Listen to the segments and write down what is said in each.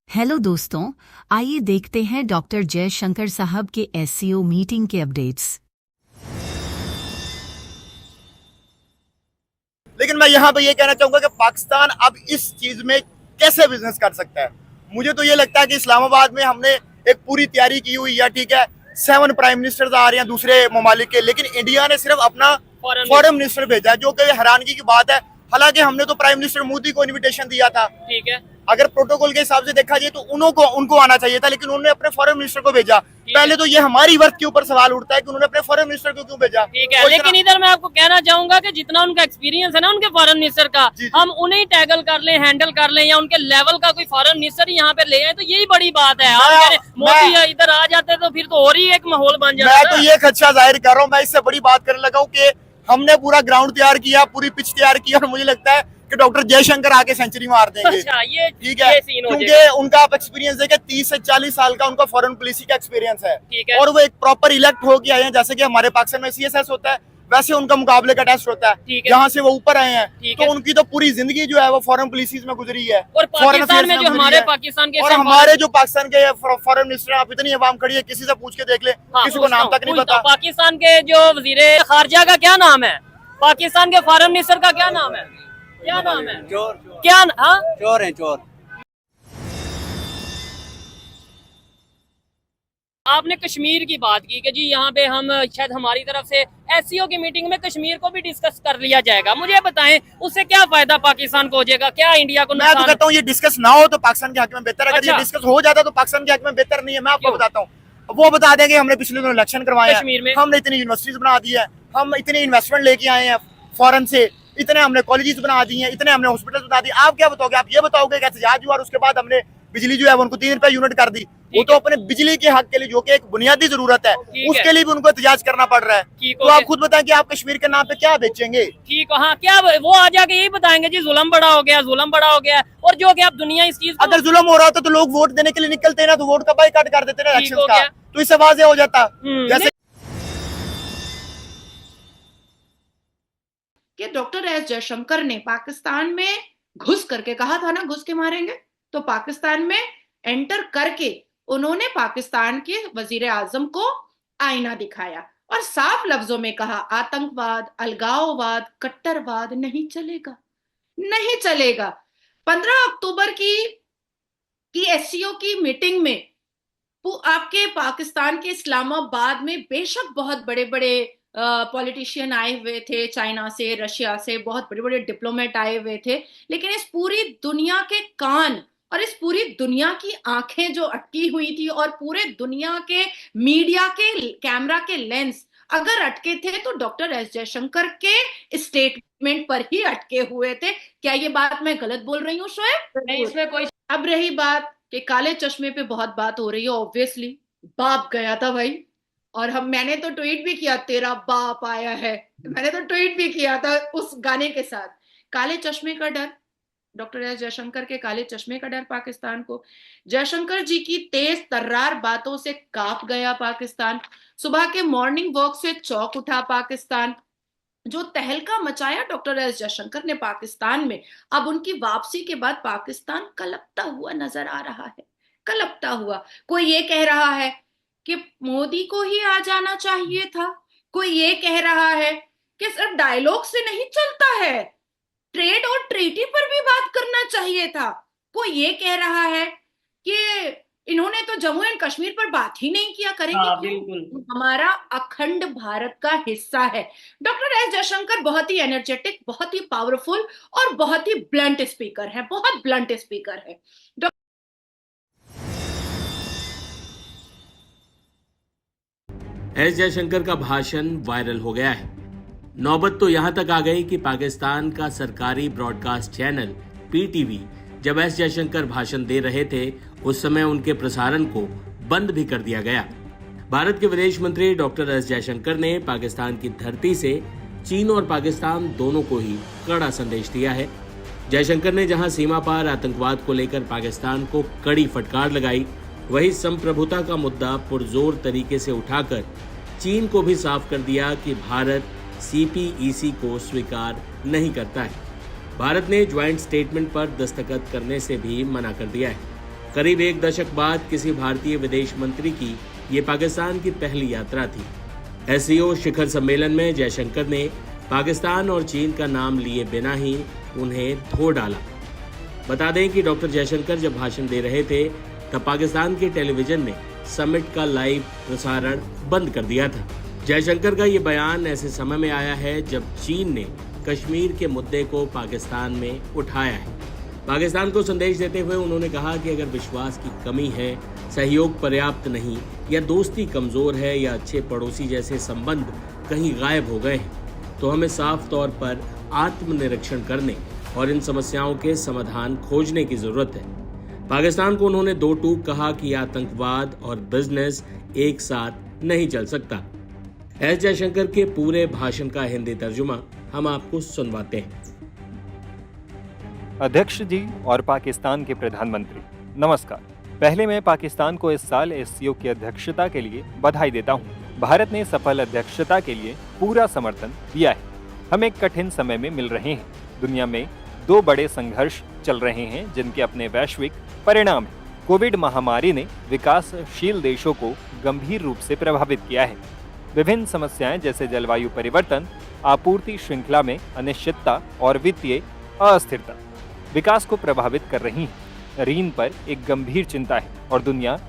Hello दोस्तों, आइए देखते हैं डॉक्टर जयशंकर साहब के एससीओ मीटिंग के अपडेट्स। लेकिन मैं यहाँ पे ये कहना चाहूंगा कि पाकिस्तान अब इस चीज में कैसे बिजनेस कर सकता है। मुझे तो ये लगता है कि इस्लामाबाद में हमने एक पूरी तैयारी की हुई है, ठीक है, 7 प्राइम मिनिस्टर्स आ रहे हैं दूसरे ममालिक के, लेकिन इंडिया ने सिर्फ अपना फॉरेन मिनिस्टर भेजा है, जो कि हैरानगी की बात है। हालांकि हमने तो प्राइम मिनिस्टर मोदी को इन्विटेशन दिया था, ठीक है। अगर प्रोटोकॉल के हिसाब से देखा जाए तो उनको आना चाहिए था, लेकिन उन्होंने अपने फॉरेन मिनिस्टर को भेजा। पहले तो ये हमारी वर्थ के ऊपर सवाल उठता है कि उन्होंने अपने फॉरेन मिनिस्टर को क्यों भेजा। ठीक है, लेकिन इधर मैं आपको कहना चाहूंगा कि जितना उनका एक्सपीरियंस है ना उनके फॉरेन मिनिस्टर का, हम उन्हें टैगल कर लें, हैंडल कर लें, या उनके लेवल का कोई फॉरेन मिनिस्टर यहाँ पे ले आए तो यही बड़ी बात है। आप मोदी इधर आ जाते तो फिर तो और ही एक माहौल बन जाता। मैं तो ये खदशा जाहिर कर रहा हूँ, मैं इससे बड़ी बात करने लगा हूँ कि हमने पूरा ग्राउंड तैयार किया, पूरी पिच तैयार की, और मुझे लगता है कि डॉक्टर जयशंकर आके सेंचुरी मार देंगे। अच्छा, ये ठीक है, क्योंकि उनका आप एक्सपीरियंस देखें, 30 से 40 साल का उनका फॉरेन पॉलिसी का एक्सपीरियंस है, और वो एक प्रॉपर इलेक्ट हो के आए हैं। जैसे कि हमारे पाकिस्तान में सीएसएस होता है, वैसे उनका मुकाबले का टेस्ट होता है, जहाँ से वो ऊपर आए हैं। तो उनकी तो पूरी जिंदगी जो है वो फॉरेन पॉलिसीज में गुजरी है, और पाकिस्तान में जो हमारे पाकिस्तान के, और हमारे जो पाकिस्तान के फॉरेन मिनिस्टर, आप इतनी अवाम खड़ी है, किसी से पूछ के देख ले, किसी को नाम तक नहीं पता। पाकिस्तान के जो वजीरे खारजा का क्या नाम है, पाकिस्तान के फॉरेन मिनिस्टर का क्या नाम है, क्या नाम है? चोर। क्या? हाँ, चोर है, चोर। आपने कश्मीर की बात की कि जी यहाँ पे हम शायद हमारी तरफ से एससीओ की मीटिंग में कश्मीर को भी डिस्कस कर लिया जाएगा। मुझे बताएं उससे क्या फायदा पाकिस्तान को हो जाएगा, क्या इंडिया को? मैं तो कहता हूँ ये डिस्कस ना हो तो पाकिस्तान के हक में बेहतर है। अगर ये डिस्कस हो जाता तो पाकिस्तान के हक में बेहतर नहीं है। मैं आपको बताता हूँ, वो बता देंगे हमने पिछले दिनों इलेक्शन करवाए कश्मीर में, हमने इतनी यूनिवर्सिटीज बना दी है, हम इतनी इन्वेस्टमेंट लेके आए हैं फॉरेन से, इतने हमने कॉलेजेस बना दी हैं, इतने हमने हॉस्पिटल बना दिए। आप क्या बताओगे? आप ये बताओगे कि एहतजाज हुआ और उसके बाद हमने बिजली जो है उनको 3 रुपए यूनिट कर दी। वो तो अपने बिजली के हक के लिए, जो कि एक बुनियादी जरूरत है, उसके लिए भी उनको एहतजाज करना पड़ रहा है। तो आप खुद बताएं कि आप कश्मीर के नाम पे क्या बेचेंगे? ठीक, हाँ, क्या वो आ जाके यही बताएंगे जी जुल्म बड़ा हो गया, जुल्म बड़ा हो गया। और जो कि आप दुनिया इस चीज, अगर जुल्म हो रहा होता तो लोग वोट देने के लिए निकलते ना, तो वोट का बाइकाट कर देते ना इलेक्शन का, तो इससे वाज़ेह हो जाता। जैसे कि डॉक्टर एस जयशंकर ने पाकिस्तान में घुस करके कहा था ना, घुस के मारेंगे, तो पाकिस्तान में एंटर करके उन्होंने पाकिस्तान के वजीर आजम को आईना दिखाया और साफ लफ्जों में कहा, आतंकवाद, अलगाववाद, कट्टरवाद नहीं चलेगा, नहीं चलेगा। 15 अक्टूबर की एससीओ की मीटिंग में आपके पाकिस्तान के इस्लामाबाद में बेशक बहुत बड़े बड़े पॉलिटिशियन आए हुए थे, चाइना से, रशिया से, बहुत बड़े बड़े डिप्लोमेट आए हुए थे, लेकिन इस पूरी दुनिया के कान और इस पूरी दुनिया की आंखें जो अटकी हुई थी, और पूरे दुनिया के मीडिया के कैमरा के लेंस अगर अटके थे तो डॉक्टर एस जयशंकर के स्टेटमेंट पर ही अटके हुए थे। क्या ये बात मैं गलत बोल रही हूँ शोएब? नहीं, इसमें कोई। अब रही बात कि काले चश्मे पे बहुत बात हो रही है, ऑब्वियसली बाप गया था भाई, और मैंने तो ट्वीट भी किया, तेरा बाप आया है, मैंने तो ट्वीट भी किया था उस गाने के साथ। काले चश्मे का डर, डॉक्टर एस जयशंकर के काले चश्मे का डर पाकिस्तान को, जयशंकर जी की तेज तर्रार बातों से कांप गया पाकिस्तान, सुबह के मॉर्निंग वॉक से चौंक उठा पाकिस्तान। जो तहलका मचाया डॉक्टर एस जयशंकर ने पाकिस्तान में, अब उनकी वापसी के बाद पाकिस्तान कलपता हुआ नजर आ रहा है, कलपता हुआ। कोई ये कह रहा है कि मोदी को ही आ जाना चाहिए था, कोई ये कह रहा है कि सिर्फ डायलॉग से नहीं चलता है, ट्रेड और ट्रीटी पर भी बात करना चाहिए था, कोई ये कह रहा है कि इन्होंने तो जम्मू एंड कश्मीर पर बात ही नहीं किया, करेंगे क्यों? हमारा अखंड भारत का हिस्सा है। डॉक्टर एस जयशंकर बहुत ही एनर्जेटिक, बहुत ही पावरफुल और बहुत ही ब्लंट स्पीकर है, बहुत ब्लंट स्पीकर है। एस जयशंकर का भाषण वायरल हो गया है। नौबत तो यहां तक आ गई कि पाकिस्तान का सरकारी ब्रॉडकास्ट चैनल पीटीवी जब एस जयशंकर भाषण दे रहे थे उस समय उनके प्रसारण को बंद भी कर दिया गया। भारत के विदेश मंत्री डॉक्टर एस जयशंकर ने पाकिस्तान की धरती से चीन और पाकिस्तान दोनों को ही कड़ा संदेश दिया है। जयशंकर ने जहां सीमा पार आतंकवाद को लेकर पाकिस्तान को कड़ी फटकार लगाई, वही संप्रभुता का मुद्दा पुरजोर तरीके से उठाकर चीन को भी साफ कर दिया कि भारत सीपीईसी को स्वीकार नहीं करता है। भारत ने ज्वाइंट स्टेटमेंट पर दस्तखत करने से भी मना कर दिया है। करीब एक दशक बाद किसी भारतीय विदेश मंत्री की ये पाकिस्तान की पहली यात्रा थी। एससीओ शिखर सम्मेलन में जयशंकर ने पाकिस्तान और चीन का नाम लिए बिना ही उन्हें धो डाला। बता दें कि डॉक्टर जयशंकर जब भाषण दे रहे थे तब पाकिस्तान के टेलीविजन ने समिट का लाइव प्रसारण बंद कर दिया था। जयशंकर का ये बयान ऐसे समय में आया है जब चीन ने कश्मीर के मुद्दे को पाकिस्तान में उठाया है। पाकिस्तान को संदेश देते हुए उन्होंने कहा कि अगर विश्वास की कमी है, सहयोग पर्याप्त नहीं, या दोस्ती कमजोर है, या अच्छे पड़ोसी जैसे संबंध कहीं गायब हो गए हैं, तो हमें साफ तौर पर आत्मनिरीक्षण करने और इन समस्याओं के समाधान खोजने की जरूरत है। पाकिस्तान को उन्होंने दो टूक कहा कि आतंकवाद और बिजनेस एक साथ नहीं चल सकता। एस जयशंकर के पूरे भाषण का हिंदी तर्जुमा हम आपको सुनवाते हैं। अध्यक्ष जी और पाकिस्तान के प्रधानमंत्री, नमस्कार। पहले मैं पाकिस्तान को इस साल एससीओ की अध्यक्षता के लिए बधाई देता हूं। भारत ने सफल अध्यक्षता के लिए पूरा समर्थन दिया है। हम एक कठिन समय में मिल रहे हैं। दुनिया में दो बड़े संघर्ष चल रहे हैं जिनके अपने वैश्विक परिणाम हैं। कोविड महामारी ने विकासशील देशों को गंभीर रूप से प्रभावित किया है। विभिन्न समस्याएं जैसे जलवायु परिवर्तन, आपूर्ति श्रृंखला में अनिश्चितता और वित्तीय अस्थिरता विकास को प्रभावित कर रही हैं। ऋण पर एक गंभीर चिंता है और दुनिया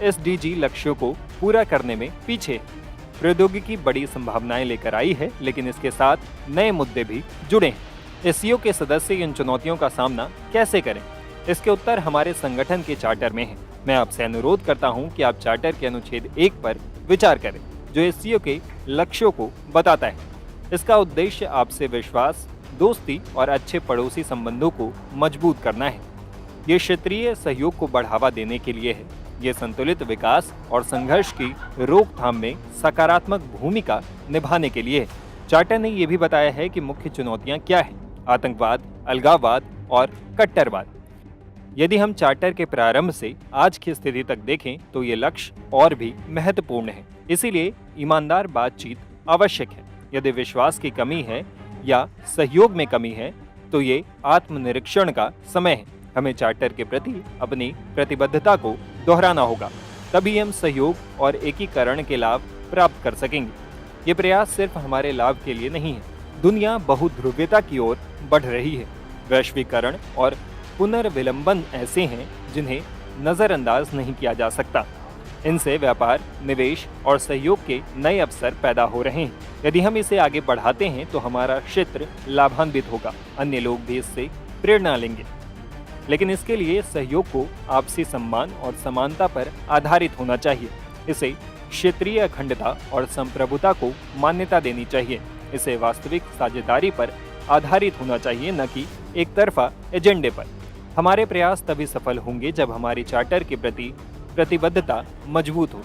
एसडीजी लक्ष्यों को पूरा करने में पीछे है। प्रौद्योगिकी बड़ी संभावनाएं लेकर आई है, लेकिन इसके साथ नए मुद्दे भी जुड़े हैं। एससीओ के सदस्य इन चुनौतियों का सामना कैसे करें, इसके उत्तर हमारे संगठन के चार्टर में है। मैं आपसे अनुरोध करता हूं कि आप चार्टर के अनुच्छेद 1 पर विचार करें, जो एससीओ के लक्ष्यों को बताता है। इसका उद्देश्य आपसे विश्वास, दोस्ती और अच्छे पड़ोसी संबंधों को मजबूत करना है। ये क्षेत्रीय सहयोग को बढ़ावा देने के लिए है। ये संतुलित विकास और संघर्ष की रोकथाम में सकारात्मक भूमिका निभाने के लिए है। चार्टर ने यह भी बताया है कि मुख्य चुनौतियां क्या हैं: आतंकवाद, अलगाववाद और कट्टरवाद। यदि हम चार्टर के प्रारंभ से आज की स्थिति तक देखें तो ये लक्ष्य और भी महत्वपूर्ण है। इसीलिए ईमानदार बातचीत आवश्यक है। यदि विश्वास की कमी है या सहयोग में कमी है तो ये आत्मनिरीक्षण का समय है। हमें चार्टर के प्रति अपनी प्रतिबद्धता को दोहराना होगा, तभी हम सहयोग और एकीकरण के लाभ प्राप्त कर सकेंगे। ये प्रयास सिर्फ हमारे लाभ के लिए नहीं है। दुनिया बहुध्रुवीयता की ओर बढ़ रही है। वैश्वीकरण और पुनर्विलंबन ऐसे हैं जिन्हें नजरअंदाज नहीं किया जा सकता। इनसे व्यापार, निवेश और सहयोग के नए अवसर पैदा हो रहे हैं। यदि हम इसे आगे बढ़ाते हैं तो हमारा क्षेत्र लाभान्वित होगा। अन्य लोग भी इससे प्रेरणा लेंगे। लेकिन इसके लिए सहयोग को आपसी सम्मान और समानता पर आधारित होना चाहिए। इसे क्षेत्रीय अखंडता और संप्रभुता को मान्यता देनी चाहिए। इसे वास्तविक साझेदारी पर आधारित होना चाहिए, न कि एक तरफा एजेंडे पर। हमारे प्रयास तभी सफल होंगे जब हमारी चार्टर के प्रति प्रतिबद्धता मजबूत हो।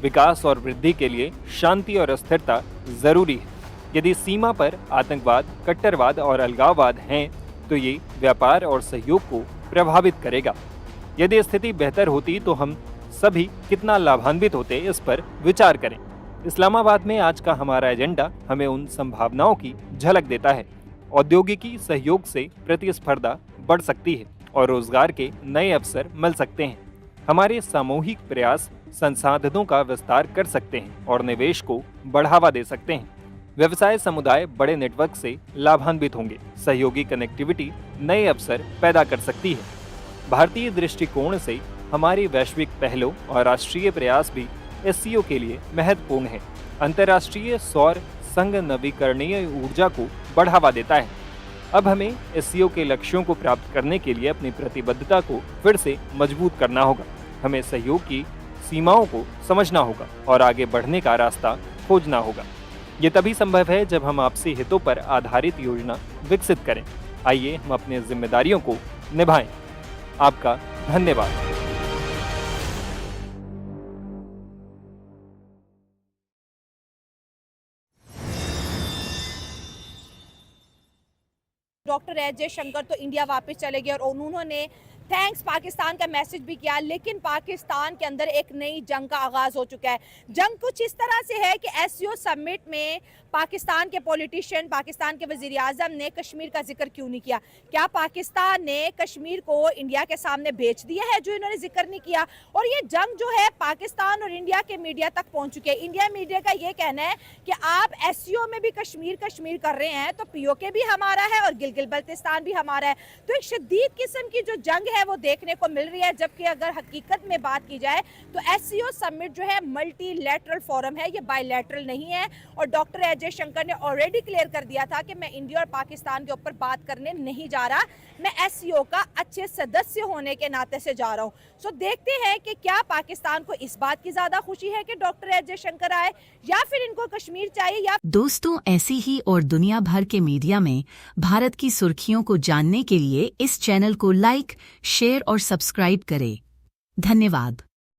विकास और वृद्धि के लिए शांति और स्थिरता जरूरी है। यदि सीमा पर आतंकवाद, कट्टरवाद और अलगाववाद हैं तो ये व्यापार और सहयोग को प्रभावित करेगा। यदि स्थिति बेहतर होती तो हम सभी कितना लाभान्वित होते, इस पर विचार करें। इस्लामाबाद में आज का हमारा एजेंडा हमें उन संभावनाओं की झलक देता है। औद्योगिकी सहयोग से प्रतिस्पर्धा बढ़ सकती है और रोजगार के नए अवसर मिल सकते हैं। हमारे सामूहिक प्रयास संसाधनों का विस्तार कर सकते हैं और निवेश को बढ़ावा दे सकते हैं। व्यवसाय समुदाय बड़े नेटवर्क से लाभान्वित होंगे। सहयोगी कनेक्टिविटी नए अवसर पैदा कर सकती है। भारतीय दृष्टिकोण से हमारी वैश्विक पहलों और राष्ट्रीय प्रयास भी एससीओ के लिए महत्वपूर्ण है। अंतर्राष्ट्रीय सौर संघ नवीकरणीय ऊर्जा को बढ़ावा देता है। अब हमें एससीओ के लक्ष्यों को प्राप्त करने के लिए अपनी प्रतिबद्धता को फिर से मजबूत करना होगा। हमें सहयोग की सीमाओं को समझना होगा और आगे बढ़ने का रास्ता खोजना होगा। ये तभी संभव है जब हम आपसी हितों पर आधारित योजना विकसित करें। आइए हम अपनी जिम्मेदारियों को निभाएं। आपका धन्यवाद। डॉक्टर एस जयशंकर तो इंडिया वापस चले गए और उन्होंने थैंक्स पाकिस्तान का मैसेज भी किया, लेकिन पाकिस्तान के अंदर एक नई जंग का आगाज हो चुका है। जंग कुछ इस तरह से है कि एससीओ समिट में पाकिस्तान के पॉलिटिशियन, पाकिस्तान के वजीर आजम ने कश्मीर का जिक्र क्यों नहीं किया? क्या पाकिस्तान ने कश्मीर को इंडिया के सामने बेच दिया है जो इन्होंने जिक्र नहीं किया? और ये जंग जो है पाकिस्तान और इंडिया के मीडिया तक पहुंच चुके हैं। इंडिया मीडिया का ये कहना है कि आप एससीओ में भी कश्मीर कश्मीर कर रहे हैं तो पीओके भी हमारा है और गिलगित बल्तिस्तान भी हमारा है। तो एक शदीद किस्म की जो जंग है वो देखने को मिल रही है, जबकि अगर हकीकत में बात की जाए तो एससीओ समिट जो है मल्टीलैटरल फोरम है, ये बायलैटरल नहीं है। और डॉक्टर जय शंकर ने ऑलरेडी क्लियर कर दिया था कि मैं इंडिया और पाकिस्तान के ऊपर बात करने नहीं जा रहा, मैं एससीओ का अच्छे सदस्य होने के नाते से जा रहा हूं। सो देखते हैं कि क्या पाकिस्तान को इस बात की ज्यादा खुशी है कि डॉक्टर जय शंकर आए या फिर इनको कश्मीर चाहिए। या दोस्तों, ऐसी ही और दुनिया भर के मीडिया में भारत की सुर्खियों को जानने के लिए इस चैनल को लाइक, शेयर और सब्सक्राइब करें। धन्यवाद।